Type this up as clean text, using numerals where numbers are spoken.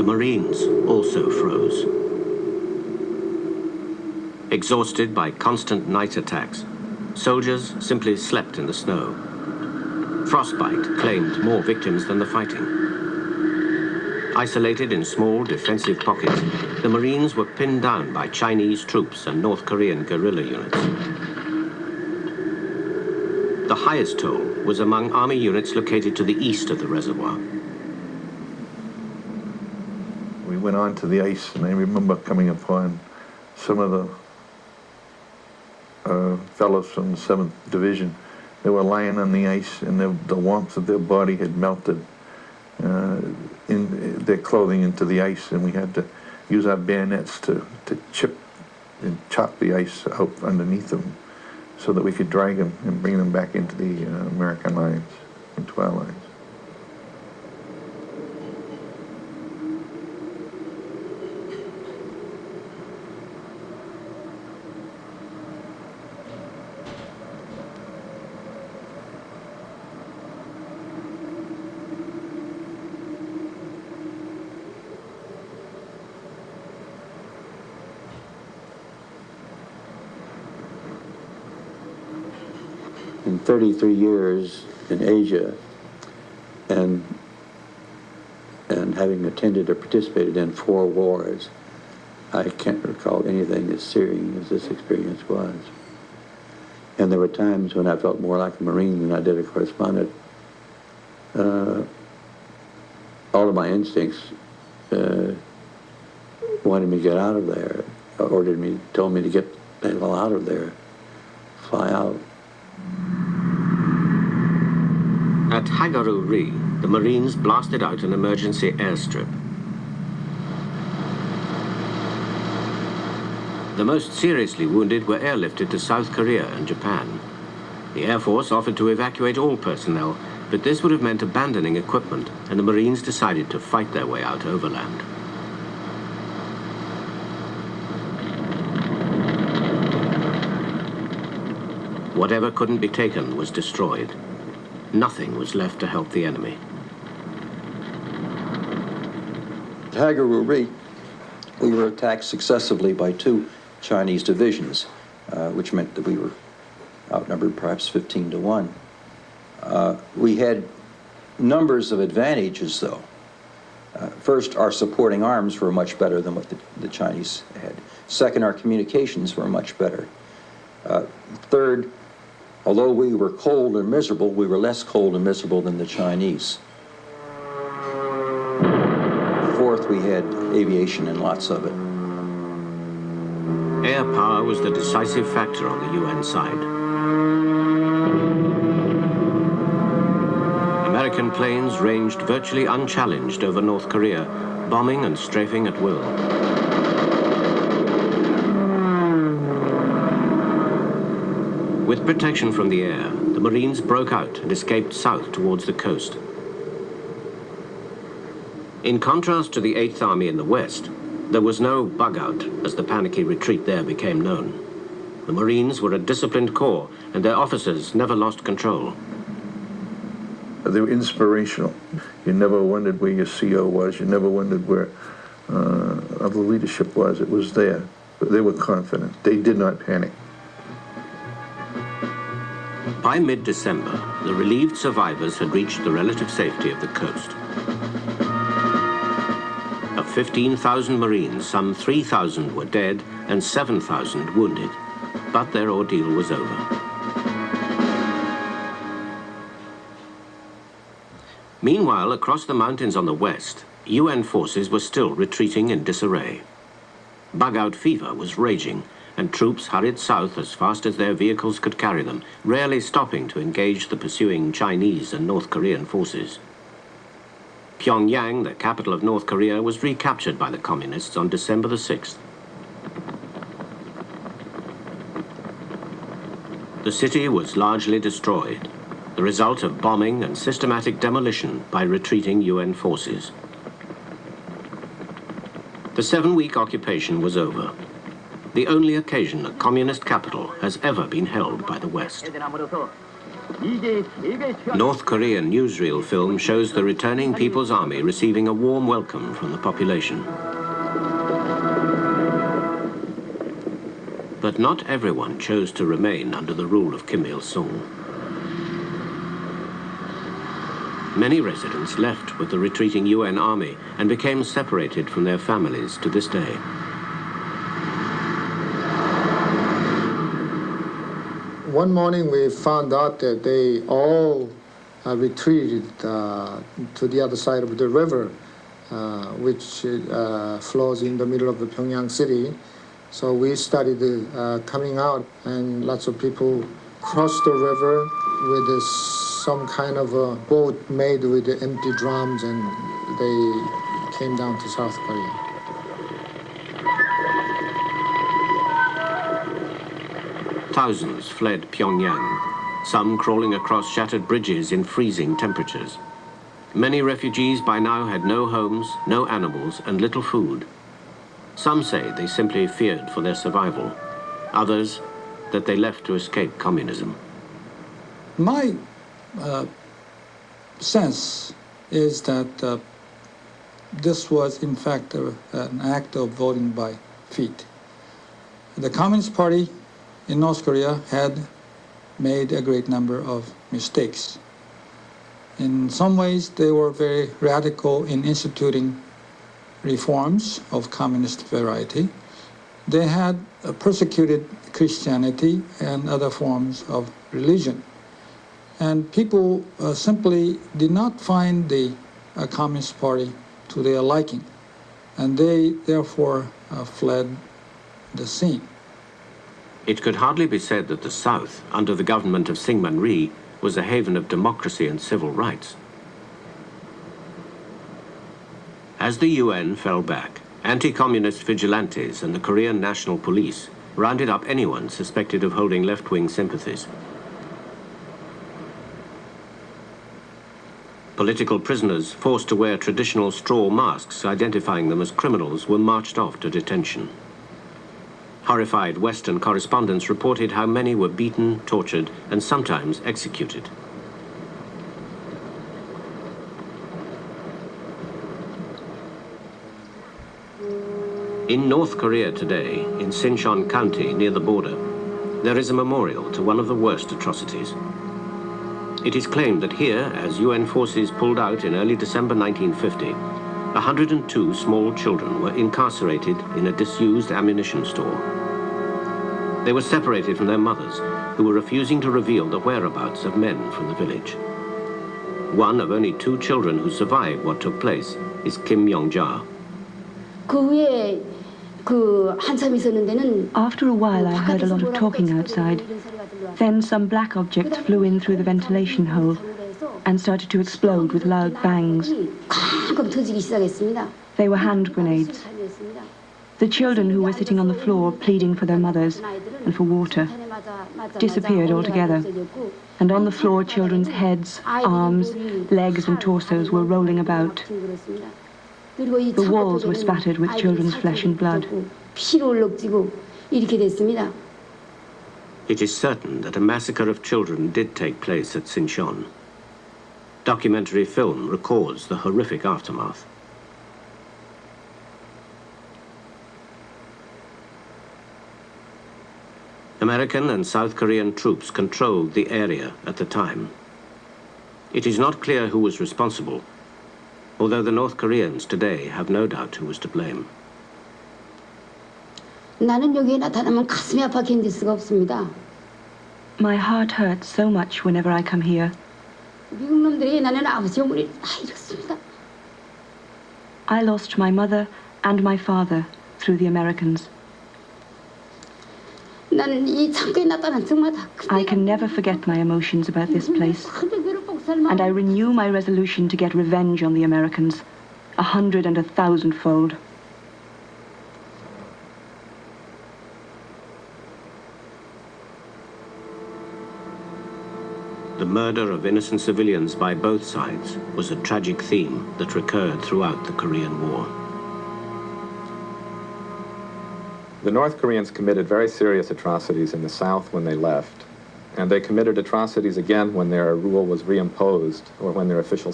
Marines also froze. Exhausted by constant night attacks, soldiers simply slept in the snow. Frostbite claimed more victims than the fighting. Isolated in small defensive pockets, the Marines were pinned down by Chinese troops and North Korean guerrilla units. The highest toll was among army units located to the east of the reservoir. We went on to the ice, and I remember coming upon some of the fellows from the 7th Division. They were lying on the ice, and the warmth of their body had melted in their clothing into the ice, and we had to use our bayonets to chip and chop the ice out underneath them so that we could drag them and bring them back into the American lines, into our lines. In 33 years in Asia, and having attended or participated in 4 wars, I can't recall anything as searing as this experience was. And there were times when I felt more like a Marine than I did a correspondent. All of my instincts wanted me to get out of there, told me to get the hell out of there, fly out. At Hagaru-ri, the Marines blasted out an emergency airstrip. The most seriously wounded were airlifted to South Korea and Japan. The Air Force offered to evacuate all personnel, but this would have meant abandoning equipment, and the Marines decided to fight their way out overland. Whatever couldn't be taken was destroyed. Nothing was left to help the enemy. At Hagaru-ri, we were attacked successively by 2 Chinese divisions, which meant that we were outnumbered perhaps 15 to 1. We had numbers of advantages, though. First, our supporting arms were much better than what the Chinese had. Second, our communications were much better. Third, although we were cold and miserable, we were less cold and miserable than the Chinese. Fourth, we had aviation and lots of it. Air power was the decisive factor on the UN side. American planes ranged virtually unchallenged over North Korea, bombing and strafing at will. With protection from the air, the Marines broke out and escaped south towards the coast. In contrast to the 8th Army in the west, there was no bug-out as the panicky retreat there became known. The Marines were a disciplined corps, and their officers never lost control. They were inspirational. You never wondered where your CO was. You never wondered where other leadership was. It was there. But they were confident. They did not panic. By mid-December, the relieved survivors had reached the relative safety of the coast. Of 15,000 Marines, some 3,000 were dead and 7,000 wounded, but their ordeal was over. Meanwhile, across the mountains on the west, UN forces were still retreating in disarray. Bug-out fever was raging, and troops hurried south as fast as their vehicles could carry them, rarely stopping to engage the pursuing Chinese and North Korean forces. Pyongyang, the capital of North Korea, was recaptured by the communists on December the 6th. The city was largely destroyed, the result of bombing and systematic demolition by retreating UN forces. The 7-week occupation was over, the only occasion a communist capital has ever been held by the West. North Korean newsreel film shows the returning People's Army receiving a warm welcome from the population. But not everyone chose to remain under the rule of Kim Il-sung. Many residents left with the retreating UN army and became separated from their families to this day. One morning we found out that they all retreated to the other side of the river, which flows in the middle of the Pyongyang city. So we started coming out, and lots of people crossed the river with some kind of a boat made with empty drums, and they came down to South Korea. Thousands fled Pyongyang, some crawling across shattered bridges in freezing temperatures. Many refugees by now had no homes, no animals, and little food. Some say they simply feared for their survival. Others, that they left to escape communism. My sense is that this was, in fact, an act of voting by feet. The Communist Party in North Korea had made a great number of mistakes. In some ways, they were very radical in instituting reforms of communist variety. They had persecuted Christianity and other forms of religion. And people simply did not find the Communist Party to their liking. And they, therefore, fled the scene. It could hardly be said that the South, under the government of Syngman-rhee, was a haven of democracy and civil rights. As the UN fell back, anti-communist vigilantes and the Korean National Police rounded up anyone suspected of holding left-wing sympathies. Political prisoners forced to wear traditional straw masks identifying them as criminals were marched off to detention. Horrified Western correspondents reported how many were beaten, tortured, and sometimes executed. In North Korea today, in Sinchon County near the border, there is a memorial to one of the worst atrocities. It is claimed that here, as UN forces pulled out in early December 1950, 102 small children were incarcerated in a disused ammunition store. They were separated from their mothers, who were refusing to reveal the whereabouts of men from the village. One of only 2 children who survived what took place is Kim Yong-ja. After a while, I heard a lot of talking outside. Then some black objects flew in through the ventilation hole and started to explode with loud bangs. They were hand grenades. The children who were sitting on the floor pleading for their mothers and for water disappeared altogether. And on the floor, children's heads, arms, legs and torsos were rolling about. The walls were spattered with children's flesh and blood. It is certain that a massacre of children did take place at Sinchon. Documentary film records the horrific aftermath. American and South Korean troops controlled the area at the time. It is not clear who was responsible, although the North Koreans today have no doubt who was to blame. My heart hurts so much whenever I come here. I lost my mother and my father through the Americans. I can never forget my emotions about this place, and I renew my resolution to get revenge on the Americans, 100 and 1,000-fold. The murder of innocent civilians by both sides was a tragic theme that recurred throughout the Korean War. The North Koreans committed very serious atrocities in the South when they left, And they committed atrocities again when their rule was reimposed or when their official